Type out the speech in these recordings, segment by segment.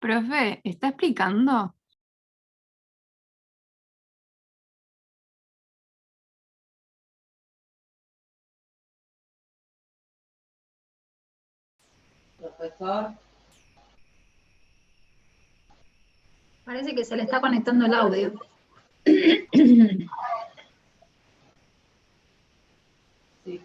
Profe, ¿está explicando? Profesor. Parece que se le está conectando el audio. Sí.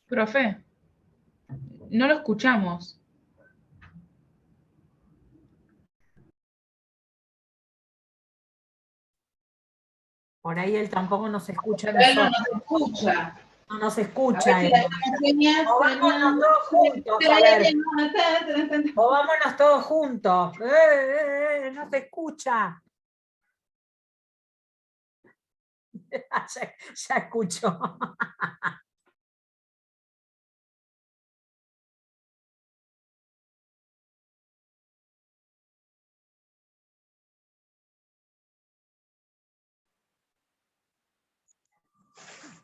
Profe, no lo escuchamos. Por ahí él tampoco nos escucha a Pero él no nosotros. nos escucha. No nos A escucha ver él. si le hacemos señas. O vámonos todos juntos, a ver. O vámonos todos juntos. No se escucha. Ya escucho.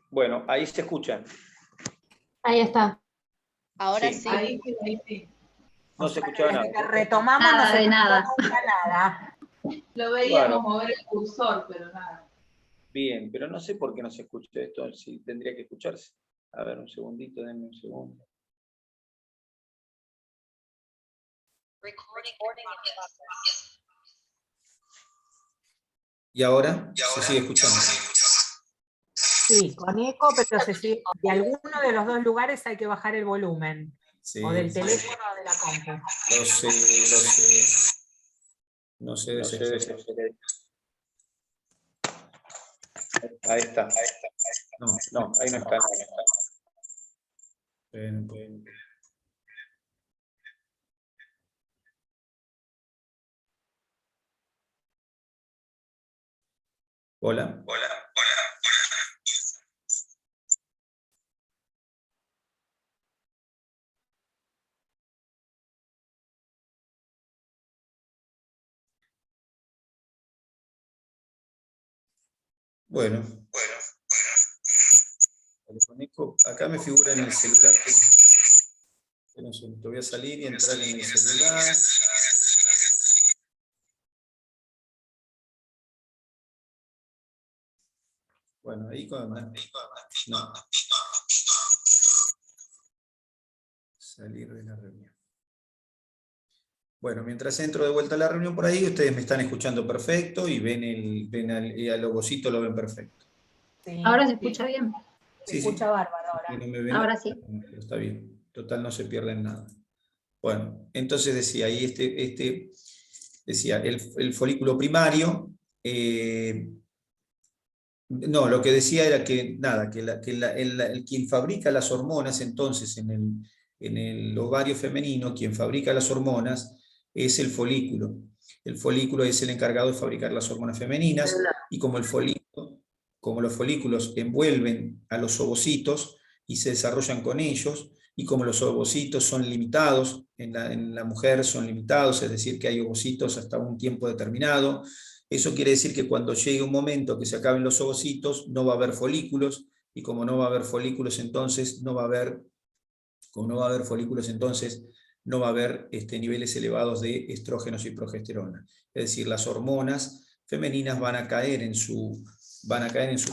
Bueno, ahí se escuchan. Ahí está. Ahora sí. Ahí sí. No se escuchaba nada. Desde que retomamos Nada no se de escuchó nada. nunca nada. Lo veíamos Bueno. mover el cursor, pero nada. Bien, pero no sé por qué no se escucha esto, si tendría que escucharse. A ver, un segundito, denme un segundo. ¿Y ahora? ¿Se sigue escuchando? Sí, con eco, pero de alguno de los dos lugares hay que bajar el volumen. Sí, O del teléfono o de la compu. Lo sé. No sé desesperar. Ahí está. No, ahí no está. Bien. Hola. Bueno. acá me figura en el celular. Espera un segundo, voy a salir y entrar en el celular. Bueno, ahí no. Salir de la reunión. Bueno, mientras entro de vuelta a la reunión por ahí, ustedes me están escuchando perfecto y ven al logocito, lo ven perfecto. Sí, Ahora se escucha bien. se escucha bárbaro ahora. No me ven, Ahora sí. pero está bien. Total, no se pierden nada. Bueno, entonces decía ahí decía el folículo primario. No, lo que decía era que nada, quien fabrica las hormonas entonces en el ovario femenino, quien fabrica las hormonas es el folículo. El folículo es el encargado de fabricar las hormonas femeninas, y como los folículos envuelven a los ovocitos y se desarrollan con ellos, y como los ovocitos son limitados, en la mujer son limitados, es decir, que hay ovocitos hasta un tiempo determinado, eso quiere decir que cuando llegue un momento que se acaben los ovocitos, no va a haber folículos, y como no va a haber folículos, entonces no va a haber niveles elevados de estrógenos y progesterona. Es decir, las hormonas femeninas van a caer en su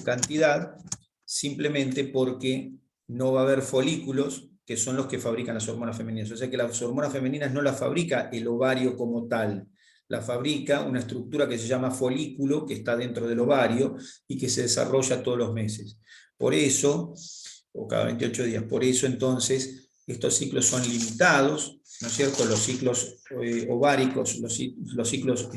cantidad, simplemente porque no va a haber folículos, que son los que fabrican las hormonas femeninas. O sea que las hormonas femeninas no las fabrica el ovario como tal, la fabrica una estructura que se llama folículo, que está dentro del ovario y que se desarrolla todos los meses. Por eso, o cada 28 días, por eso entonces estos ciclos son limitados, ¿no es cierto? Los ciclos ováricos, estos ciclos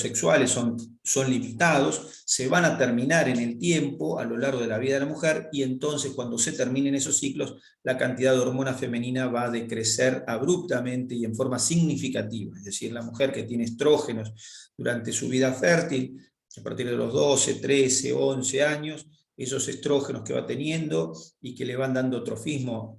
sexuales son limitados, se van a terminar en el tiempo, a lo largo de la vida de la mujer, y entonces cuando se terminen esos ciclos, la cantidad de hormona femenina va a decrecer abruptamente y en forma significativa. Es decir, la mujer que tiene estrógenos durante su vida fértil, a partir de los 12, 13, 11 años, esos estrógenos que va teniendo y que le van dando trofismo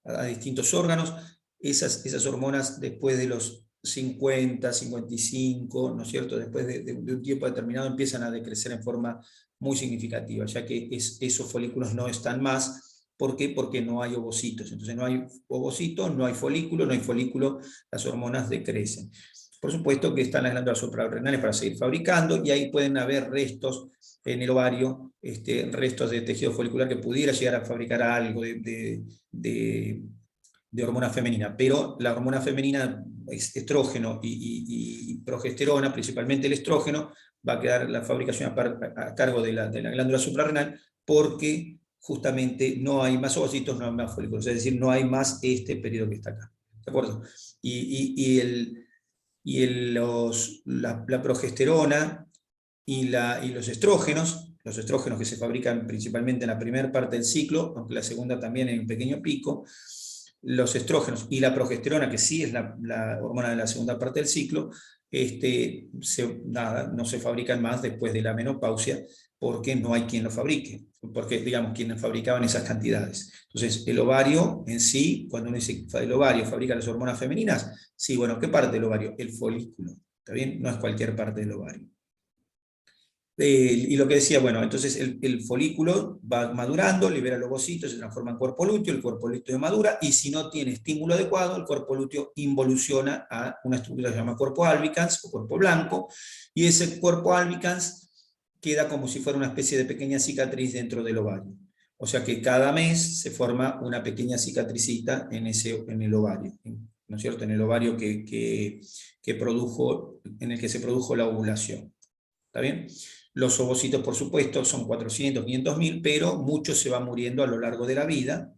a distintos órganos, esas hormonas después de los 50, 55, ¿no es cierto?, después de un tiempo determinado empiezan a decrecer en forma muy significativa, ya que esos folículos no están más. ¿Por qué? Porque no hay ovocitos. Entonces no hay ovocitos, no hay folículo, las hormonas decrecen. Por supuesto que están las glándulas suprarrenales para seguir fabricando, y ahí pueden haber restos en el ovario, restos de tejido folicular que pudiera llegar a fabricar algo de hormona femenina, pero la hormona femenina, estrógeno y progesterona, principalmente el estrógeno, va a quedar la fabricación a cargo de la glándula suprarrenal, porque justamente no hay más ovocitos, no hay más folículos, es decir, no hay más este periodo que está acá. ¿De acuerdo? La progesterona y los estrógenos que se fabrican principalmente en la primera parte del ciclo, aunque la segunda también hay un pequeño pico, los estrógenos y la progesterona, que sí es la hormona de la segunda parte del ciclo, no se fabrican más después de la menopausia, porque no hay quien lo fabrique, porque digamos quienes fabricaban esas cantidades. Entonces el ovario en sí, cuando uno dice el ovario fabrica las hormonas femeninas, sí, bueno, ¿qué parte del ovario? El folículo, ¿está bien? No es cualquier parte del ovario. Y lo que decía, bueno, entonces el folículo va madurando, libera los ovocitos, se transforma en cuerpo lúteo, el cuerpo lúteo madura, y si no tiene estímulo adecuado, el cuerpo lúteo involuciona a una estructura que se llama cuerpo albicans o cuerpo blanco, y ese cuerpo albicans queda como si fuera una especie de pequeña cicatriz dentro del ovario. O sea que cada mes se forma una pequeña cicatricita en el ovario, ¿no es cierto? En el ovario en el que se produjo la ovulación. ¿Está bien? Los ovocitos, por supuesto, son 400, 500.000, pero muchos se van muriendo a lo largo de la vida.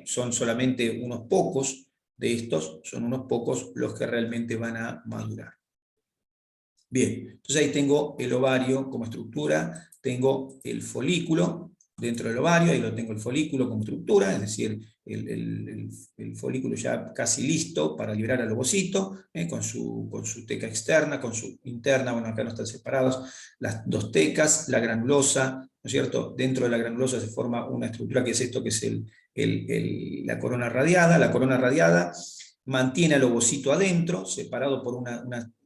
Son solamente unos pocos de estos, son unos pocos los que realmente van a madurar. Bien, entonces ahí tengo el ovario como estructura, tengo el folículo dentro del ovario, ahí lo tengo el folículo como estructura, es decir, el folículo ya casi listo para liberar al ovocito, con su teca externa, con su interna, bueno, acá no están separados, las dos tecas, la granulosa, ¿no es cierto? Dentro de la granulosa se forma una estructura que es esto, que es la corona radiada. La corona radiada mantiene al ovocito adentro, separado por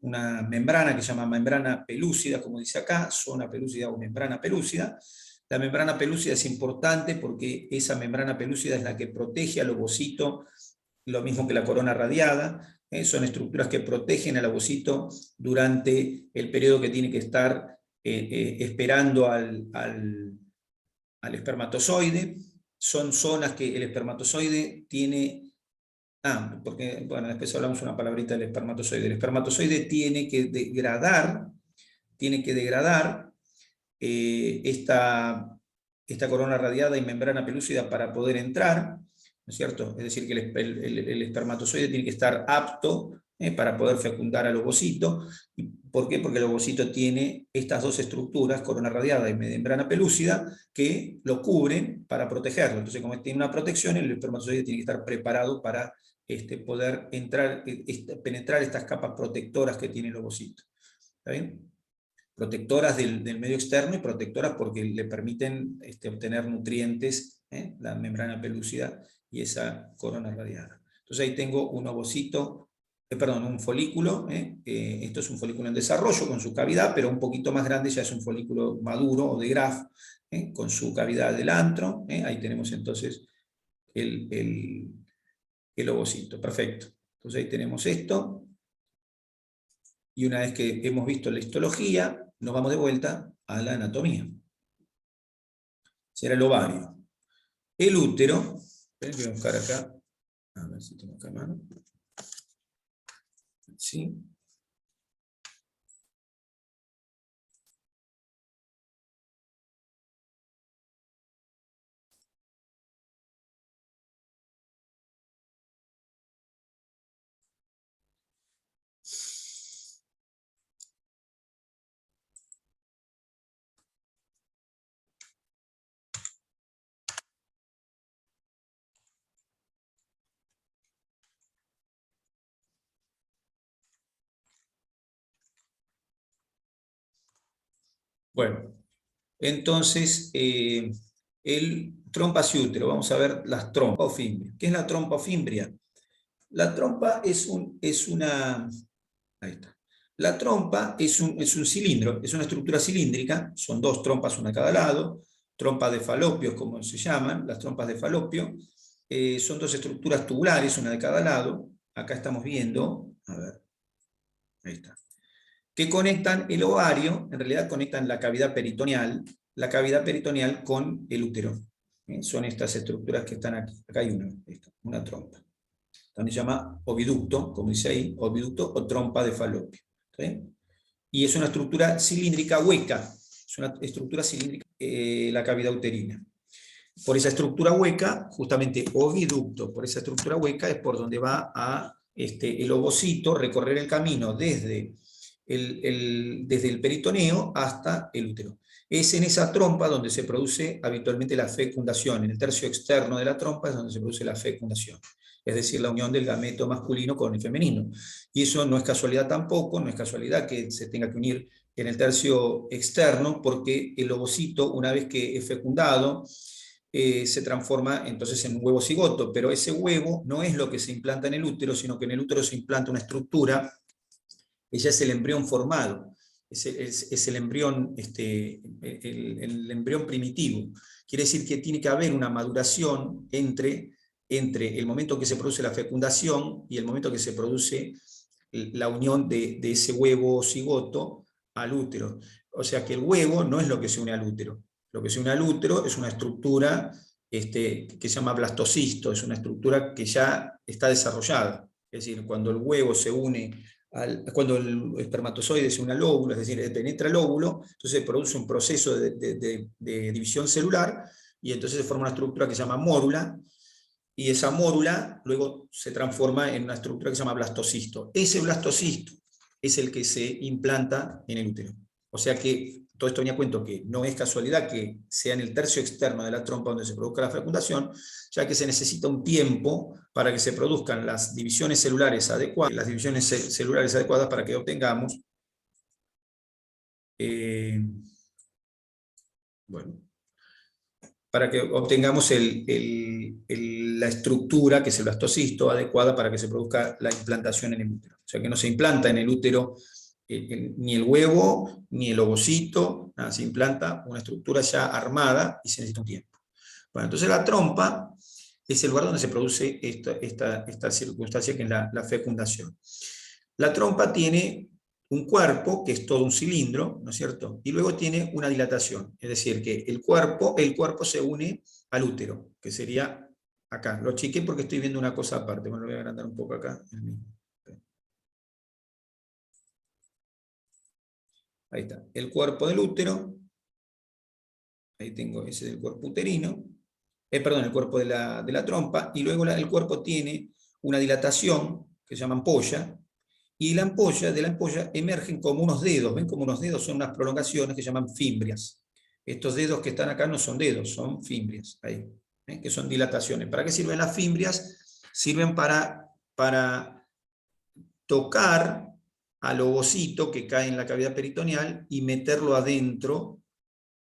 una membrana que se llama membrana pelúcida, como dice acá, zona pelúcida o membrana pelúcida, La membrana pelúcida es importante porque esa membrana pelúcida es la que protege al ovocito, lo mismo que la corona radiada. Son estructuras que protegen al ovocito durante el periodo que tiene que estar esperando al espermatozoide. Son zonas que el espermatozoide tiene... porque, bueno, después hablamos una palabrita del espermatozoide. El espermatozoide tiene que degradar esta corona radiada y membrana pelúcida para poder entrar, ¿no es cierto? Es decir, que el espermatozoide tiene que estar apto para poder fecundar al ovocito. ¿Por qué? Porque el ovocito tiene estas dos estructuras, corona radiada y membrana pelúcida, que lo cubren para protegerlo. Entonces, como tiene una protección, el espermatozoide tiene que estar preparado para poder penetrar estas capas protectoras que tiene el ovocito. ¿Está bien? Protectoras del medio externo y protectoras porque le permiten obtener nutrientes, la membrana pelúcida y esa corona radiada. Entonces ahí tengo un ovocito, un folículo, esto es un folículo en desarrollo con su cavidad, pero un poquito más grande ya es un folículo maduro o de Graf, con su cavidad del antro. Ahí tenemos entonces el ovocito, perfecto. Entonces ahí tenemos esto. Y una vez que hemos visto la histología, nos vamos de vuelta a la anatomía. Será el ovario. El útero, voy a buscar acá, a ver si tengo acá a mano. Sí. Bueno, entonces, el trompas y útero, vamos a ver las trompas o fimbria. ¿Qué es la trompa o fimbria? La trompa es una... Ahí está. La trompa es un cilindro, es una estructura cilíndrica, son dos trompas, una a cada lado, trompas de falopio, como se llaman, las trompas de falopio, son dos estructuras tubulares, una de cada lado. Acá estamos viendo, a ver, ahí está, que conectan el ovario, en realidad conectan la cavidad peritoneal con el útero. Son estas estructuras que están aquí. Acá hay una trompa. También se llama oviducto, como dice ahí, oviducto o trompa de falopio. ¿Sí? Y es una estructura cilíndrica hueca, es una estructura cilíndrica, la cavidad uterina. Por esa estructura hueca, justamente oviducto, por esa estructura hueca es por donde va el ovocito recorrer el camino desde el peritoneo hasta el útero. Es en esa trompa donde se produce habitualmente la fecundación, en el tercio externo de la trompa es donde se produce la fecundación, es decir, la unión del gameto masculino con el femenino. Y eso no es casualidad tampoco, no es casualidad que se tenga que unir en el tercio externo, porque el ovocito, una vez que es fecundado, se transforma entonces en un huevo cigoto, pero ese huevo no es lo que se implanta en el útero, sino que en el útero se implanta una estructura. Ella es el embrión formado, es el embrión, el embrión primitivo. Quiere decir que tiene que haber una maduración entre el momento que se produce la fecundación y el momento que se produce la unión de ese huevo cigoto al útero. O sea que el huevo no es lo que se une al útero. Lo que se une al útero es una estructura que se llama blastocisto, es una estructura que ya está desarrollada. Es decir, cuando el huevo se une cuando el espermatozoide se une al óvulo, es decir, penetra el óvulo, entonces se produce un proceso de división celular, y entonces se forma una estructura que se llama mórula, y esa mórula luego se transforma en una estructura que se llama blastocisto. Ese blastocisto es el que se implanta en el útero. O sea que todo esto venía a cuento que no es casualidad que sea en el tercio externo de la trompa donde se produzca la fecundación, ya que se necesita un tiempo para que se produzcan las divisiones celulares adecuadas, para que obtengamos la estructura, que es el blastocisto, adecuada para que se produzca la implantación en el útero. O sea que no se implanta en el útero ni el huevo, ni el ovocito, nada, se implanta una estructura ya armada y se necesita un tiempo. Bueno, entonces la trompa es el lugar donde se produce esta circunstancia que es la fecundación. La trompa tiene un cuerpo, que es todo un cilindro, ¿no es cierto? Y luego tiene una dilatación, es decir, que el cuerpo se une al útero, que sería acá. Lo achiqué porque estoy viendo una cosa aparte. Bueno, lo voy a agrandar un poco acá. Ahí está. El cuerpo del útero. Ahí tengo ese del cuerpo uterino. Perdón, el cuerpo de la trompa. Y luego el cuerpo tiene una dilatación, que se llama ampolla. Y de la ampolla emergen como unos dedos. ¿Ven como unos dedos? Son unas prolongaciones que se llaman fimbrias. Estos dedos que están acá no son dedos, son fimbrias. Ahí. Que son dilataciones. ¿Para qué sirven las fimbrias? Sirven para tocar al ovocito que cae en la cavidad peritoneal y meterlo adentro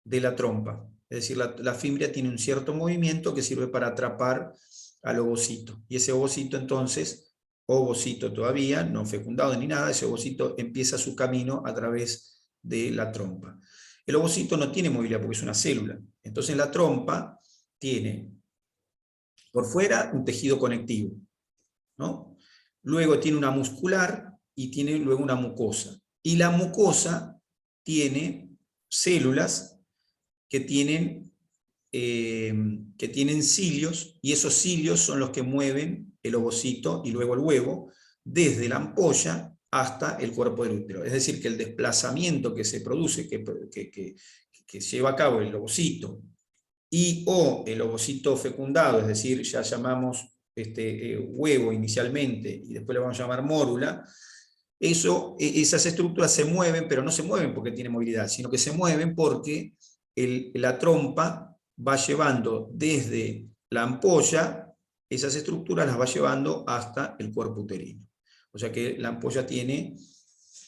de la trompa. Es decir, la fimbria tiene un cierto movimiento que sirve para atrapar al ovocito. Y ese ovocito entonces, ovocito todavía, no fecundado ni nada, ese ovocito empieza su camino a través de la trompa. El ovocito no tiene movilidad porque es una célula. Entonces la trompa tiene por fuera un tejido conectivo, ¿no? Luego tiene una muscular y tiene luego una mucosa. Y la mucosa tiene células que tienen cilios, y esos cilios son los que mueven el ovocito y luego el huevo desde la ampolla hasta el cuerpo del útero. Es decir, que el desplazamiento que se produce, que lleva a cabo el ovocito o el ovocito fecundado, es decir, ya llamamos huevo inicialmente y después le vamos a llamar mórula, esas estructuras se mueven, pero no se mueven porque tiene movilidad, sino que se mueven porque la trompa va llevando desde la ampolla, esas estructuras las va llevando hasta el cuerpo uterino. O sea que la ampolla tiene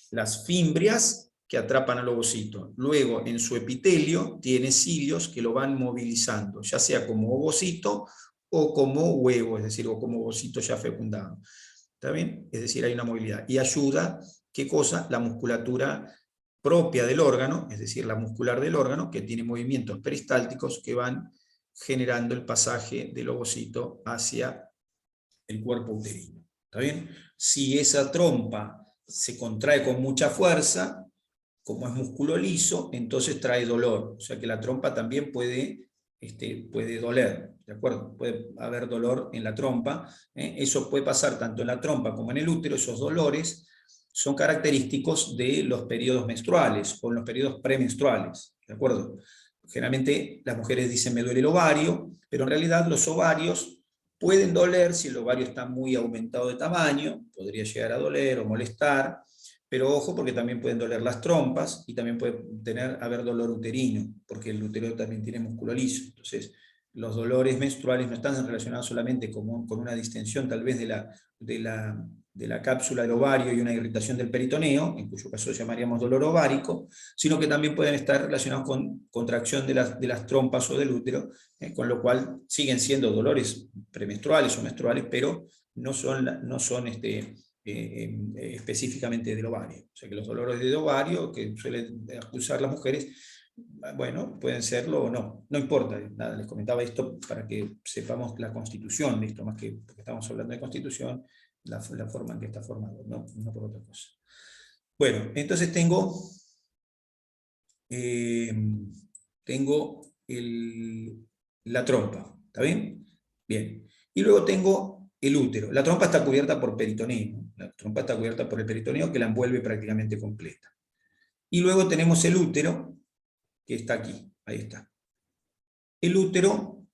las fimbrias que atrapan al ovocito. Luego, en su epitelio, tiene cilios que lo van movilizando, ya sea como ovocito o como huevo, es decir, o como ovocito ya fecundado. ¿Está bien? Es decir, hay una movilidad. Y ayuda, ¿qué cosa? La musculatura propia del órgano, es decir, la muscular del órgano, que tiene movimientos peristálticos que van generando el pasaje del ovocito hacia el cuerpo uterino. ¿Está bien? Si esa trompa se contrae con mucha fuerza, como es músculo liso, entonces trae dolor. O sea que la trompa también puede doler, ¿de acuerdo? Puede haber dolor en la trompa. Eso puede pasar tanto en la trompa como en el útero. Esos dolores son característicos de los periodos menstruales o en los periodos premenstruales, ¿de acuerdo? Generalmente las mujeres dicen me duele el ovario, pero en realidad los ovarios pueden doler si el ovario está muy aumentado de tamaño, podría llegar a doler o molestar, pero ojo porque también pueden doler las trompas y también puede haber dolor uterino, porque el útero también tiene músculo liso. Entonces, los dolores menstruales no están relacionados solamente con una distensión tal vez de la cápsula del ovario y una irritación del peritoneo, en cuyo caso llamaríamos dolor ovárico, sino que también pueden estar relacionados con contracción de las trompas o del útero, con lo cual siguen siendo dolores premenstruales o menstruales, pero no son específicamente del ovario. O sea que los dolores de ovario que suelen acusar las mujeres, bueno, pueden serlo o no, no importa, nada, les comentaba esto para que sepamos la constitución de esto, más que porque estamos hablando de constitución, la forma en que está formado, no por otra cosa. Bueno, entonces tengo la trompa, ¿está bien? Bien, y luego tengo el útero. La trompa está cubierta por peritoneo, la trompa está cubierta por el peritoneo que la envuelve prácticamente completa. Y luego tenemos el útero, que está aquí, ahí está. El útero,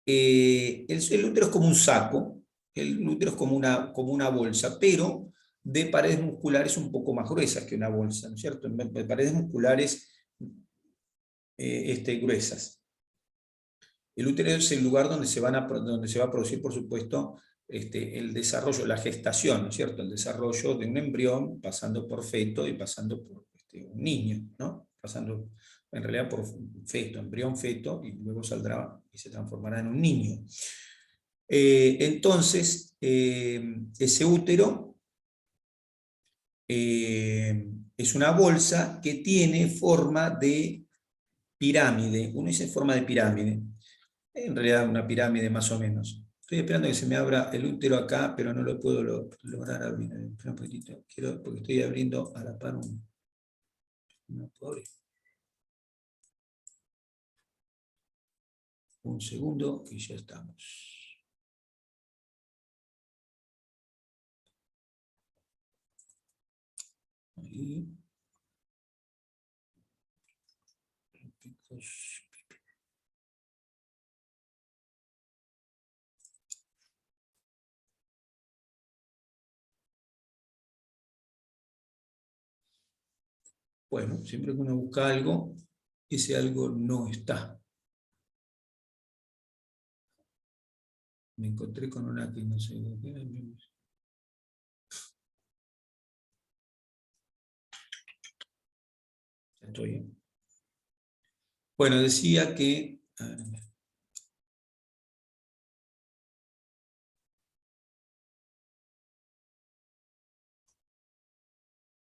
el útero es como un saco, el útero es como una bolsa, pero de paredes musculares un poco más gruesas que una bolsa, ¿no es cierto? De paredes musculares gruesas. El útero es el lugar donde se va a producir, por supuesto, el desarrollo, la gestación, ¿no es cierto? El desarrollo de un embrión, pasando por feto y pasando por un niño, ¿no? Pasando en realidad por feto, embrión, feto, y luego saldrá y se transformará en un niño. Entonces, ese útero es una bolsa que tiene forma de pirámide. Uno dice forma de pirámide. En realidad una pirámide más o menos. Estoy esperando que se me abra el útero acá, pero no lo puedo lograr abrir. Espera un poquitito. Porque estoy abriendo a la par un... No puedo abrir. Un segundo y ya estamos. Ahí. Bueno, siempre que uno busca algo, ese algo no está. Me encontré con una que no sé de qué era. Ya estoy. Bueno, decía que...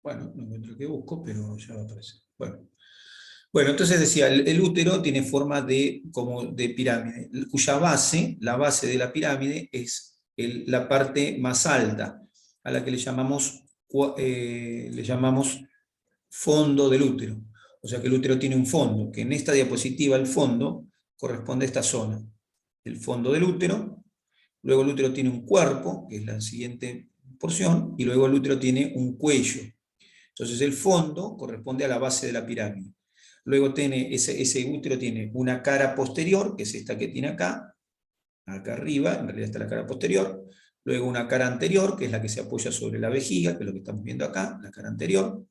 Bueno, no encuentro qué busco, pero ya va a aparecer. Bueno, entonces decía, el útero tiene forma como de pirámide, cuya base, la base de la pirámide, es la parte más alta, a la que le llamamos fondo del útero. O sea que el útero tiene un fondo, que en esta diapositiva el fondo corresponde a esta zona. El fondo del útero, luego el útero tiene un cuerpo, que es la siguiente porción, y luego el útero tiene un cuello. Entonces el fondo corresponde a la base de la pirámide. Luego ese útero tiene una cara posterior, que es esta que tiene acá arriba, en realidad está la cara posterior. Luego una cara anterior, que es la que se apoya sobre la vejiga, que es lo que estamos viendo acá, la cara anterior,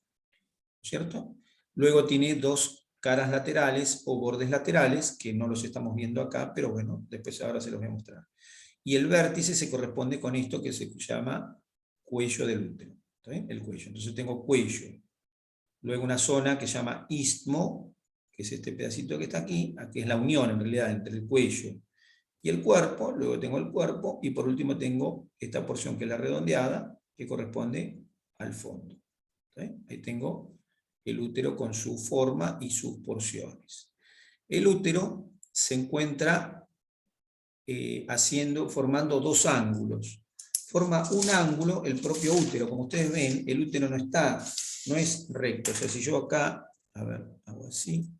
¿cierto? Luego tiene dos caras laterales o bordes laterales, que no los estamos viendo acá, pero bueno, después ahora se los voy a mostrar. Y el vértice se corresponde con esto que se llama cuello del útero. ¿Está bien? El cuello. Entonces tengo cuello. Luego una zona que se llama istmo, que es este pedacito que está aquí es la unión en realidad entre el cuello y el cuerpo. Luego tengo el cuerpo, y por último tengo esta porción que es la redondeada, que corresponde al fondo. ¿Está bien? Ahí tengo el útero con su forma y sus porciones. El útero se encuentra formando dos ángulos. Forma un ángulo el propio útero. Como ustedes ven, el útero no es recto. O sea, si yo acá, a ver, hago así,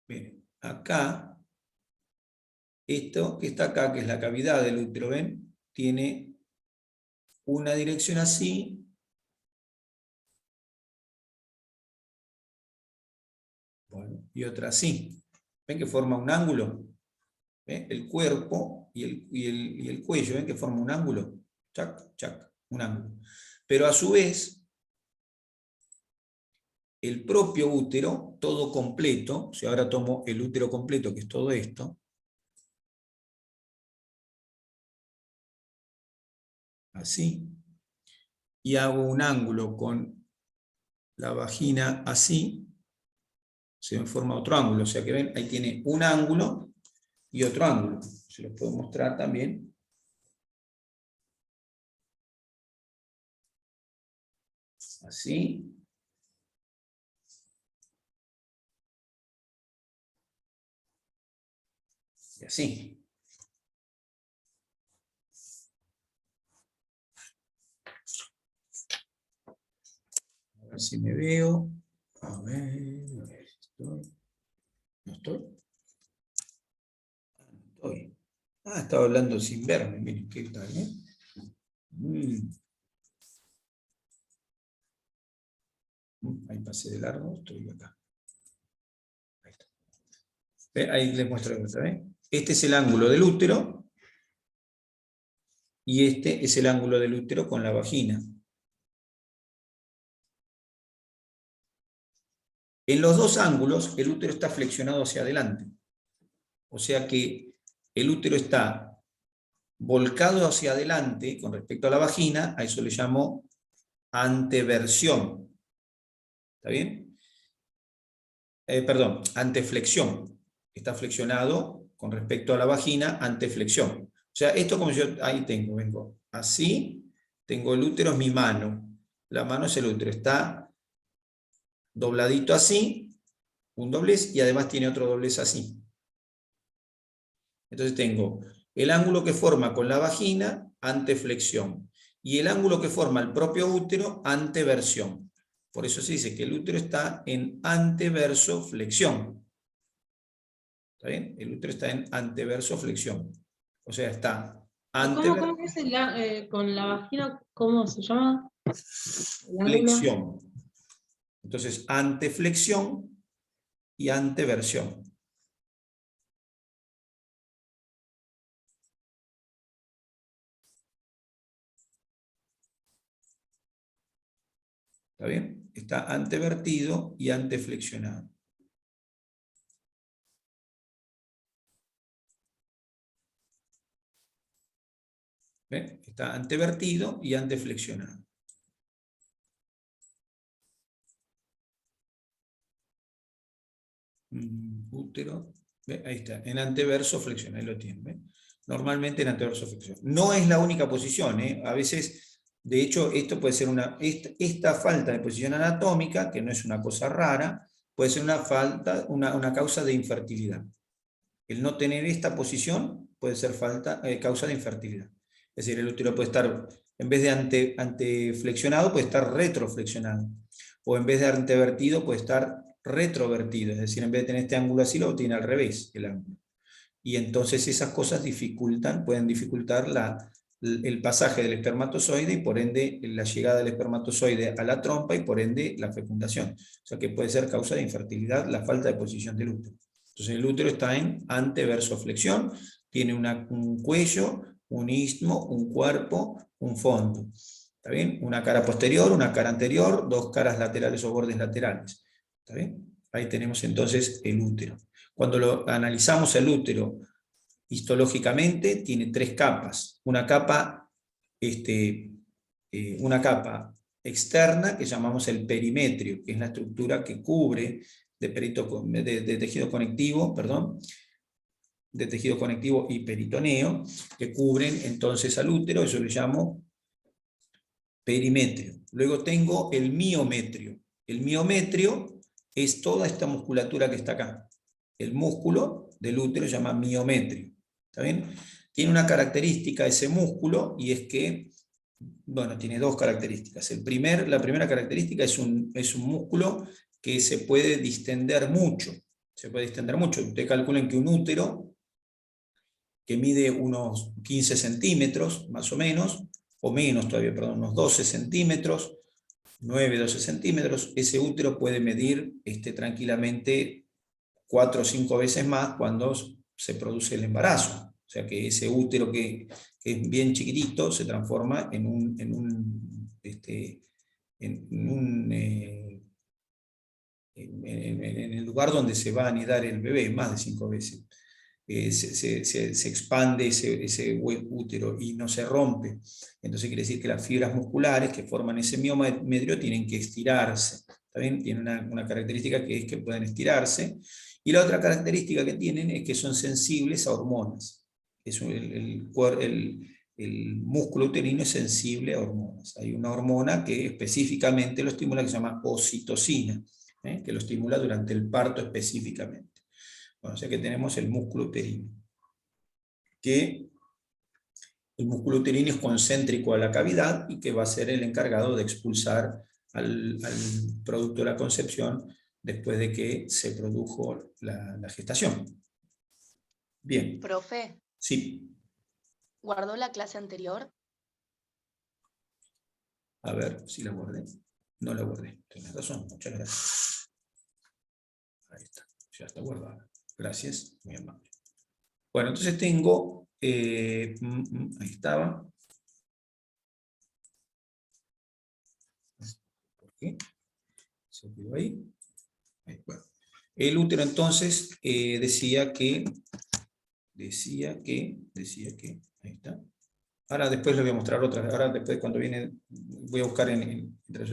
miren, acá, esto que está acá, que es la cavidad del útero, ¿ven? Tiene una dirección así, bueno, y otra así. ¿Ven que forma un ángulo? ¿Ven? El cuerpo y el cuello, ¿ven que forma un ángulo? Chac, chac, un ángulo. Pero a su vez, el propio útero, todo completo, si ahora tomo el útero completo, que es todo esto, así, y hago un ángulo con la vagina así, se me forma otro ángulo. O sea que ven, ahí tiene un ángulo y otro ángulo. Se los puedo mostrar también. Así. Y así. A ver si me veo. A ver, estoy. ¿No estoy? No estoy. Estaba hablando sin verme, miren qué tal, ¿eh? Ahí pasé de largo, estoy acá. Ahí está. Ahí les muestro otra vez. Este es el ángulo del útero, y este es el ángulo del útero con la vagina. En los dos ángulos, el útero está flexionado hacia adelante. O sea que el útero está volcado hacia adelante con respecto a la vagina, a eso le llamo anteversión. ¿Está bien? Perdón, anteflexión. Está flexionado con respecto a la vagina, anteflexión. O sea, esto como yo ahí vengo así, tengo el útero en mi mano. la mano es el útero. Está dobladito así, un doblez, y además tiene otro doblez así. Entonces tengo el ángulo que forma con la vagina, anteflexión, y el ángulo que forma el propio útero, anteversión. Por eso se dice que el útero está en anteversoflexión. ¿Está bien? El útero está en anteversoflexión. O sea, está ¿Cómo es con la vagina? ¿Cómo se llama? El ángulo. flexión. Entonces, anteflexión y anteversión. ¿Está bien? Está antevertido y anteflexionado. ¿Ven? Está antevertido y anteflexionado. Útero. ¿Ve? Ahí está, en anteverso flexión, ahí lo tienen. ¿Ve? Normalmente en anteverso flexión. No es la única posición, ¿eh? A veces, de hecho, esto puede ser esta falta de posición anatómica, que no es una cosa rara, puede ser una causa de infertilidad. El no tener esta posición puede ser causa de infertilidad. Es decir, el útero puede estar, en vez de anteflexionado, puede estar retroflexionado. O en vez de antevertido, puede estar retrovertido. Es decir, en vez de tener este ángulo así, lo tiene al revés el ángulo. Y entonces esas cosas pueden dificultar el pasaje del espermatozoide y por ende la llegada del espermatozoide a la trompa y por ende la fecundación. O sea que puede ser causa de infertilidad la falta de posición del útero. Entonces el útero está en anteversoflexión, tiene un cuello, un istmo, un cuerpo, un fondo. ¿Está bien? Una cara posterior, una cara anterior, dos caras laterales o bordes laterales. ¿Está bien? Ahí tenemos entonces el útero. Cuando analizamos el útero histológicamente, tiene tres capas. Una capa externa que llamamos el perimetrio, que es la estructura que cubre de tejido conectivo, de tejido conectivo y peritoneo, que cubren entonces al útero, eso le llamo perimetrio. Luego tengo el miometrio. El miometrio es toda esta musculatura que está acá. El músculo del útero se llama miometrio. ¿Está bien? Tiene una característica ese músculo, y es que, bueno, tiene dos características. La primera característica es un músculo que se puede distender mucho. Se puede distender mucho. Ustedes calculen que un útero que mide unos 15 centímetros, más o menos, o menos todavía, perdón, unos 12 centímetros, 9, 12 centímetros, ese útero puede medir tranquilamente 4 o 5 veces más cuando se produce el embarazo. O sea que ese útero que es bien chiquitito se transforma en el lugar donde se va a anidar el bebé, más de 5 veces. Se expande ese útero y no se rompe. Entonces quiere decir que las fibras musculares que forman ese miometrio tienen que estirarse. ¿Está bien? Tiene una característica que es que pueden estirarse. Y la otra característica que tienen es que son sensibles a hormonas. El músculo uterino es sensible a hormonas. Hay una hormona que específicamente lo estimula, que se llama oxitocina, que lo estimula durante el parto específicamente. Bueno, o sea que tenemos el músculo uterino. El músculo uterino es concéntrico a la cavidad y que va a ser el encargado de expulsar al producto de la concepción después de que se produjo la gestación. Bien. Profe. Sí. ¿Guardó la clase anterior? A ver si la guardé. No la guardé. Tienes razón. Muchas gracias. Ahí está. Ya está guardada. Gracias. Muy amable. Bueno, entonces tengo... ahí estaba. ¿Por qué? Se quedó ahí. Bueno. El útero entonces decía que, ahí está. Ahora después le voy a mostrar otra. Ahora después cuando viene, voy a buscar mientras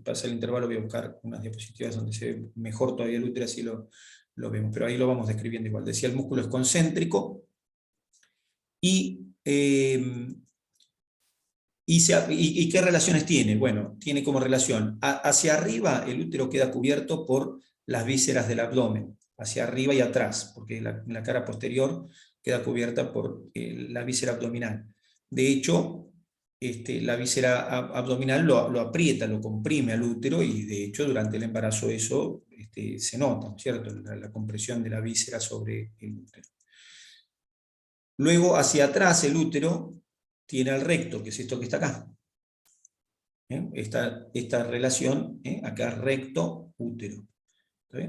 pasa el intervalo, voy a buscar unas diapositivas donde se ve mejor todavía el útero, así lo vemos. Pero ahí lo vamos describiendo igual. Decía, el músculo es concéntrico y ¿Y qué relaciones tiene? Bueno, tiene como relación, hacia arriba el útero queda cubierto por las vísceras del abdomen, hacia arriba y atrás, porque la cara posterior queda cubierta por la víscera abdominal. De hecho, la víscera abdominal lo aprieta, lo comprime al útero, y de hecho durante el embarazo eso se nota, ¿cierto? La compresión de la víscera sobre el útero. Luego, hacia atrás el útero tiene al recto, que es esto que está acá. Esta relación, acá recto, útero.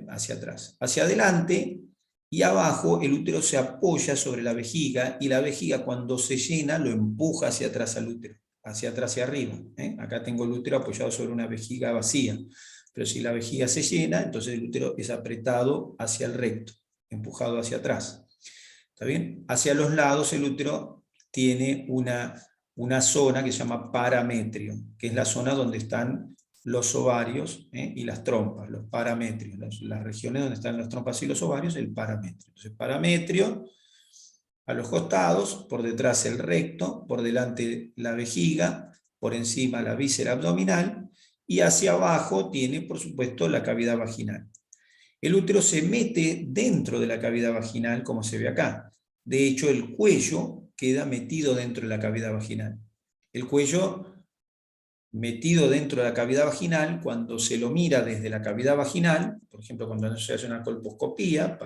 Hacia atrás. Hacia adelante y abajo el útero se apoya sobre la vejiga, y la vejiga cuando se llena lo empuja hacia atrás al útero, hacia atrás y arriba. Acá tengo el útero apoyado sobre una vejiga vacía, pero si la vejiga se llena, entonces el útero es apretado hacia el recto, empujado hacia atrás. ¿Está bien? Hacia los lados el útero tiene una zona que se llama parametrio, que es la zona donde están los ovarios y las trompas, los parametrios, las regiones donde están las trompas y los ovarios, el parametrio. Entonces, parametrio a los costados, por detrás el recto, por delante la vejiga, por encima la víscera abdominal, y hacia abajo tiene, por supuesto, la cavidad vaginal. El útero se mete dentro de la cavidad vaginal, como se ve acá. De hecho, el cuello queda metido dentro de la cavidad vaginal. El cuello metido dentro de la cavidad vaginal, cuando se lo mira desde la cavidad vaginal, por ejemplo, cuando se hace una colposcopía,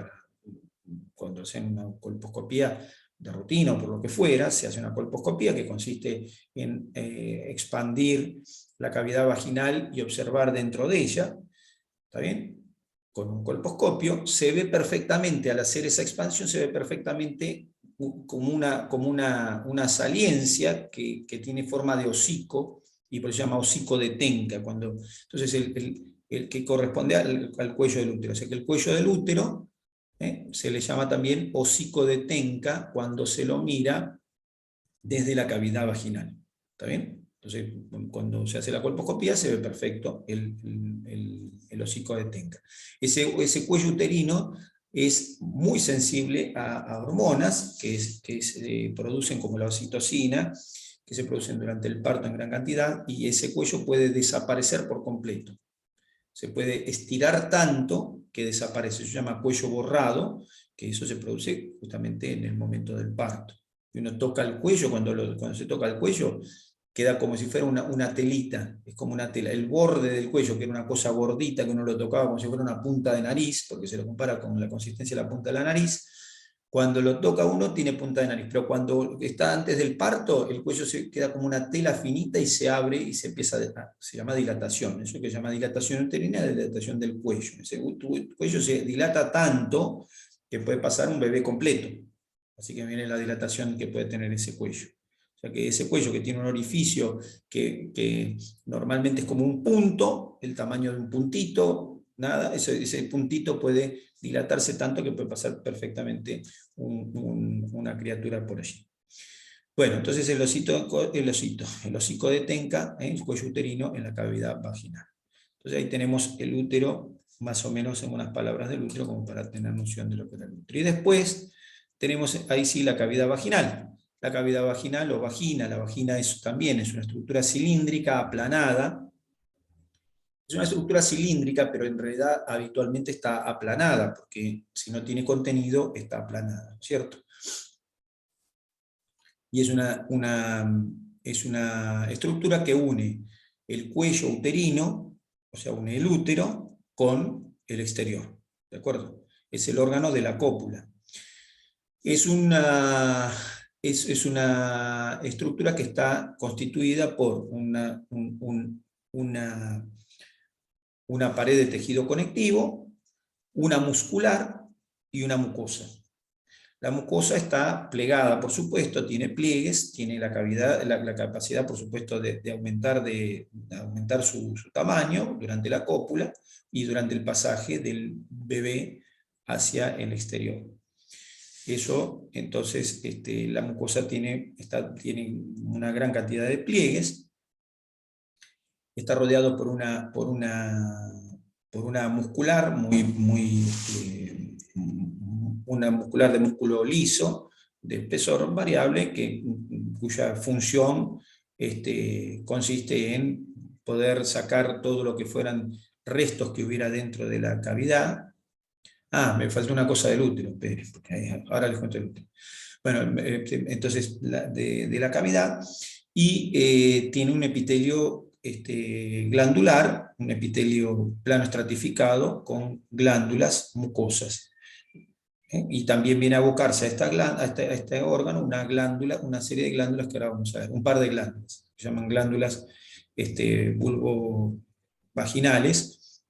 cuando hacen una colposcopía de rutina o por lo que fuera, se hace una colposcopía que consiste en expandir la cavidad vaginal y observar dentro de ella, ¿está bien? Con un colposcopio, se ve perfectamente, al hacer esa expansión, se ve perfectamente como una saliencia que tiene forma de hocico, y por eso se llama hocico de Tenca. Entonces el que corresponde al cuello del útero. O sea que el cuello del útero se le llama también hocico de Tenca cuando se lo mira desde la cavidad vaginal. ¿Está bien? Entonces, cuando se hace la colposcopía se ve perfecto el hocico de Tenca. Ese cuello uterino es muy sensible a hormonas que se producen, como la oxitocina, que se producen durante el parto en gran cantidad, y ese cuello puede desaparecer por completo. Se puede estirar tanto que desaparece. Se llama cuello borrado, que eso se produce justamente en el momento del parto. Y uno toca el cuello, cuando se toca el cuello, queda como si fuera una telita, es como una tela. El borde del cuello, que era una cosa gordita, que uno lo tocaba como si fuera una punta de nariz, porque se lo compara con la consistencia de la punta de la nariz, cuando lo toca uno tiene punta de nariz, pero cuando está antes del parto, el cuello se queda como una tela finita y se abre y se empieza se llama dilatación. Eso que se llama dilatación uterina es la dilatación del cuello. Ese cuello se dilata tanto que puede pasar un bebé completo. Así que viene la dilatación que puede tener ese cuello. O sea que ese cuello que tiene un orificio que normalmente es como un punto, el tamaño de un puntito, nada, ese puntito puede dilatarse tanto que puede pasar perfectamente una criatura por allí. Bueno, entonces el hocico de Tenca, el cuello uterino en la cavidad vaginal. Entonces ahí tenemos el útero, más o menos en unas palabras del útero, como para tener noción de lo que era el útero. Y después tenemos ahí sí la cavidad vaginal. La cavidad vaginal o vagina, la vagina también es una estructura cilíndrica aplanada. Es una estructura cilíndrica, pero en realidad habitualmente está aplanada, porque si no tiene contenido, está aplanada, ¿cierto? Y es una estructura que une el cuello uterino, o sea, une el útero con el exterior, ¿de acuerdo? Es el órgano de la cópula. Es una estructura que está constituida por una pared de tejido conectivo, una muscular y una mucosa. La mucosa está plegada, por supuesto, tiene pliegues, tiene la capacidad, por supuesto, de aumentar su tamaño durante la cópula y durante el pasaje del bebé hacia el exterior. Eso, entonces, la mucosa tiene una gran cantidad de pliegues. Está rodeado por una muscular una muscular de músculo liso, de espesor variable, cuya función consiste en poder sacar todo lo que fueran restos que hubiera dentro de la cavidad. Me falta una cosa del útero, espere, porque ahora les cuento el útero. Bueno, entonces, de la cavidad, y tiene un epitelio glandular, un epitelio plano estratificado con glándulas mucosas. Y también viene a abocarse a este órgano una serie de glándulas que ahora vamos a ver, un par de glándulas, se llaman glándulas vulvovaginales,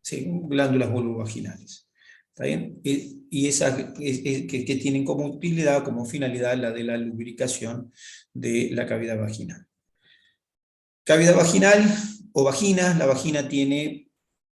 sí, glándulas vulvovaginales. ¿Está bien? Y esas que tienen como utilidad, como finalidad, la de la lubricación de la cavidad vaginal. Cavidad vaginal o vagina, la vagina tiene